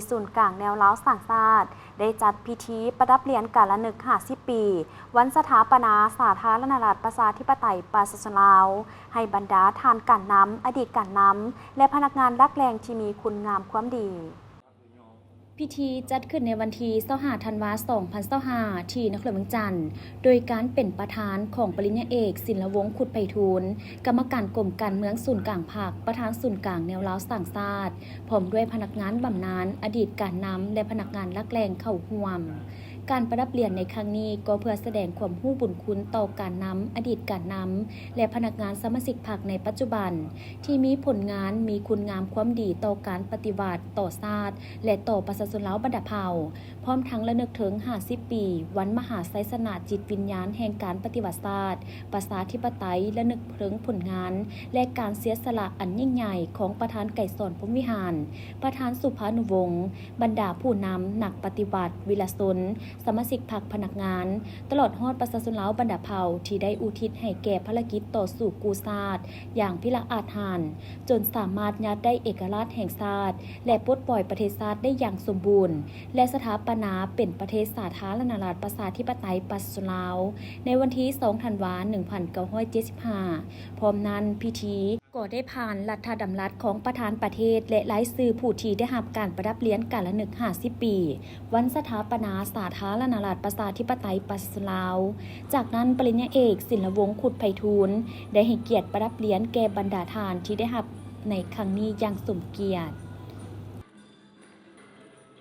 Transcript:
ศูนย์กลางแนวล้าวต่างชาติได้จัดพิธีประดับเหรียญกาละนึก50 ปีวันสถาปนาสาธารณรัฐประชาธิปไตยประชาชนลาวให้บรรดาทานการน้ำอดีตการน้ำและพนักงานรักแรงที่มีคุณงามความดีพิธีจัดขึ้นในวันที่25 ธันวาคม 2025 ที่นครหลวงจันทร์โดยการเป็นประธานของปริญญาเอกศิลวงศ์ขุดไพฑูรย์กรรมการกรมการเมืองศูนย์กลางภาคประธานศูนย์กลางแนวล้าวต่างชาติพร้อมด้วยพนักงานบำนาญอดีตการนำและพนักงานรักแรงเข้าร่วมการประดับเหรียญในครั้งนี้ก็เพื่อแสดงความรู้บุญคุณต่อการนำอดีตการนำและพนักงานสมาชิกพรรคในปัจจุบันที่มีผลงานมีคุณงามความดีต่อการปฏิวัติต่อชาติและต่อประชาชนลาวบรรดาเผ่าพร้อมทั้งระลึกถึง50 ปีวันมหาไสยสนะจิตวิญญาณแห่งการปฏิวัติศาสตร์ประชาธิปไตยระลึกถึงผลงานและการเสียสละอันยิ่งใหญ่ของประธานไกรสอนพรหมวิหารประธานสุภานุวงศ์บรรดาผู้นำนักปฏิวัติวิรชนสมาชิกพรรคพนักงานตลอดฮอดประชาชนลาวบรรดาเผ่าที่ได้อุทิศให้แก่ภารกิจต่อสู้กู้ชาติอย่างพิละอาจหาญจนสามารถยัดได้เอกราชแห่งชาติและปลดปล่อยประเทศชาติได้อย่างสมบูรณ์และสถาปนาเป็นประเทศสาธารณรัฐประชาธิปไตยประชาชนลาวในวันที่ 2 ธันวาคม 1975 พร้อมนั้นพิธีก็ได้ผ่านรัฐดำรัสของประธานประเทศและรายชื่อผู้ที่ได้รับการประดับเหรียญกาละนึก50 ปีวันสถาปนาสาธารณรัฐประชาธิปไตยประชาชนลาวจากนั้นปริญญาเอกศิลวงศ์ขุดไพฑูรย์ได้ให้เกียรติประดับเหรียญแก่บรรดาทานที่ได้รับในครั้งนี้อย่างสมเกียรติ